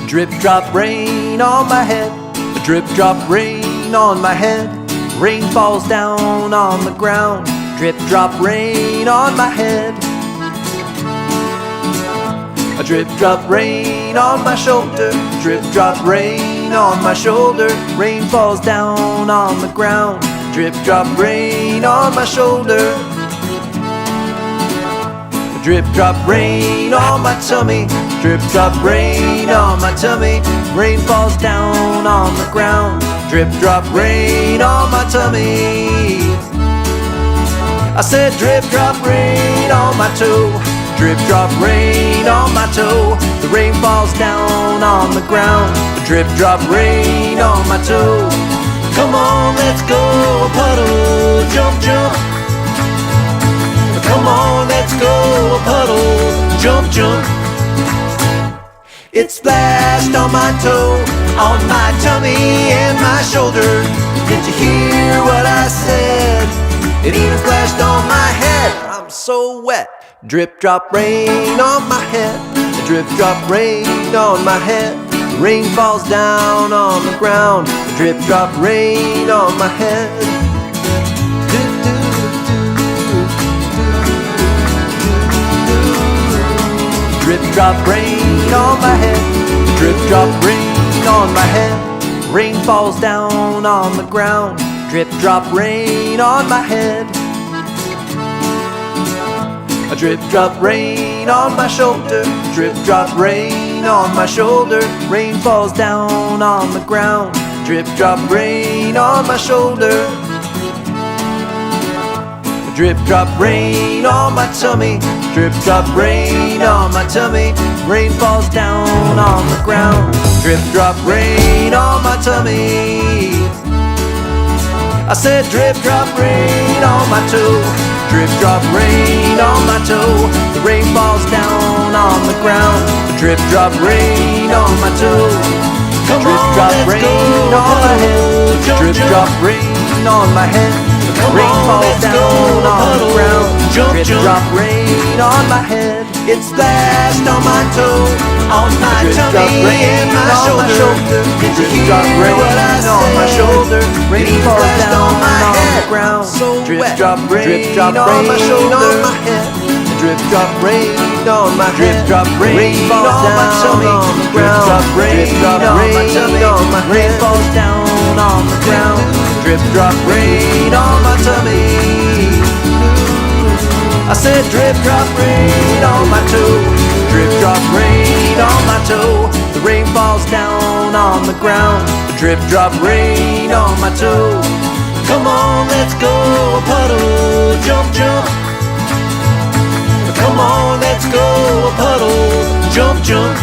Drip drop rain on my head, drip drop rain on my head. Rain falls down on the ground, drip drop rain on my head. A drip drop rain on my shoulder, drip drop rain on my shoulder. Rain falls down on the ground, drip drop rain on my shoulder. Drip drop rain on my tummy, drip drop rain on my tummy. Rain falls down on the ground, drip drop rain on my tummy. I said drip drop rain on my toe, drip drop rain on my toe. The rain falls down on the ground, drip drop rain on my toe. Come on, let's go, puddle, jump, jump. Come on, let's go, puddle, jump, jump. It splashed on my toe, on my tummy and my shoulder. Did you hear what I said? It even splashed on my head. I'm so wet. Drip drop rain on my head, drip drop rain on my head. Rain falls down on the ground, drip drop rain on my head. Drip drop rain on my head, drip drop rain on my head. Rain falls down on the ground, drip drop rain on my head. A drip drop rain on my shoulder, drip drop rain on my shoulder. Rain falls down on the ground, drip drop rain on my shoulder. Drip drop rain on my tummy, drip drop rain on my tummy. Rain falls down on the ground, drip drop rain on my tummy. I said drip drop rain on my toe, drip drop rain on my toe. The rain falls down on the ground, drip drop rain on my toe. Come drip on, drop rain go, on my head, drip drop rain on my head. Rain falls down on the ground, drip drop rain on my head. It splashed on my toe, on my tummy and my shoulder. Did you hear what I said? On my shoulder, rain falls down on the ground. Drip drop rain on my shoulder, on my head. Drip drop rain on my head. Drip drop rain falls down on the ground. Drip drop rain on my head. Rain falls down on the ground. Drip drop rain on my tummy. I said drip drop rain on my toe, drip drop rain on my toe. The rain falls down on the ground, drip drop rain on my toe. Come on, let's go, puddle, jump, jump. Come on, let's go, puddle, jump, jump.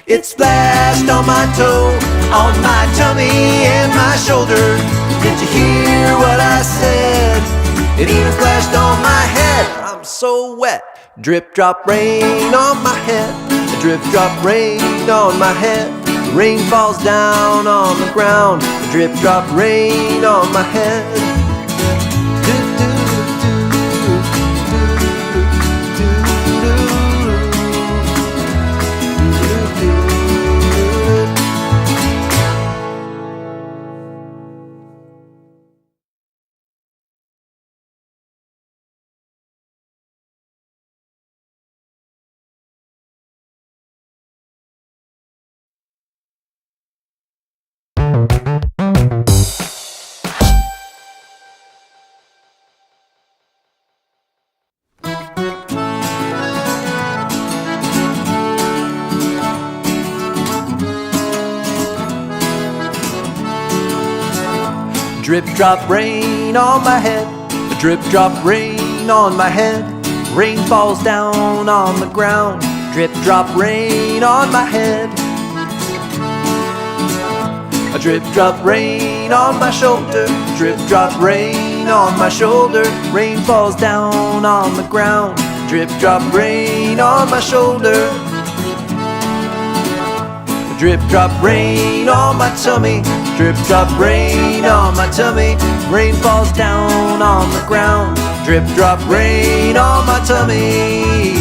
It splashed on my toe, on my tummy and my shoulder. Did you hear what I said? It even splashed on my head. I'm so wet. Drip drop rain on my head, drip drop rain on my head. Rain falls down on the ground, drip drop rain on my head. Drip drop rain on my head, drip drop rain on my head. Rain falls down on the ground, drip drop rain on my head. A drip drop rain on my shoulder, drip drop rain on my shoulder. Rain falls down on the ground, drip drop rain on my shoulder. Drip drop rain on my tummy, drip drop rain on my tummy. Rain falls down on the ground, drip drop rain on my tummy.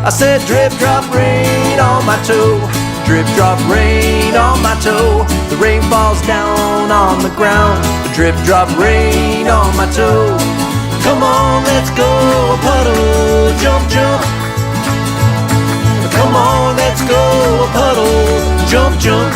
I said drip drop rain on my toe. Drip drop rain on my toe. The rain falls down on the ground. Drip drop rain on my toe. Come on, let's go a puddle, jump, jump. Come on, let's go a puddle, jump, jump.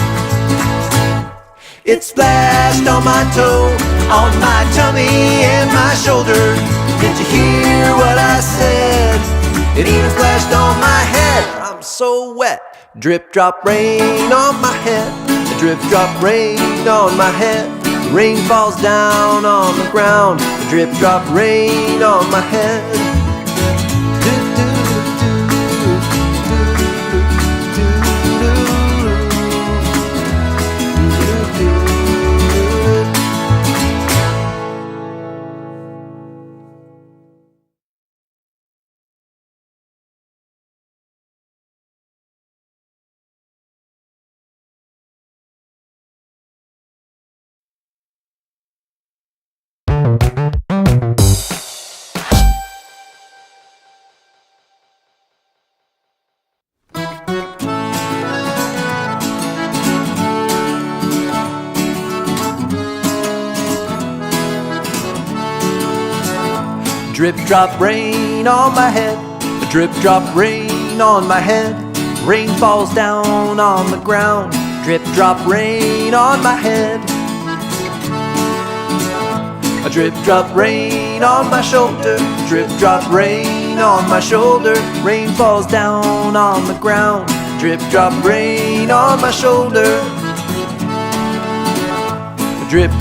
It splashed on my toe, on my tummy and my shoulder. Did you hear what I said? It even splashed on my head. I'm so wet. Drip drop rain on my head. Drip drop rain on my head. Rain falls down on the ground. Drip drop rain on my head. Drip drop rain on my head. Drip drop rain on my head. Rain falls down on the ground. Drip drop rain on my head. A drip drop rain on my shoulder. Drip drop rain on my shoulder. Rain falls down on the ground. Drip drop rain on my shoulder. A drip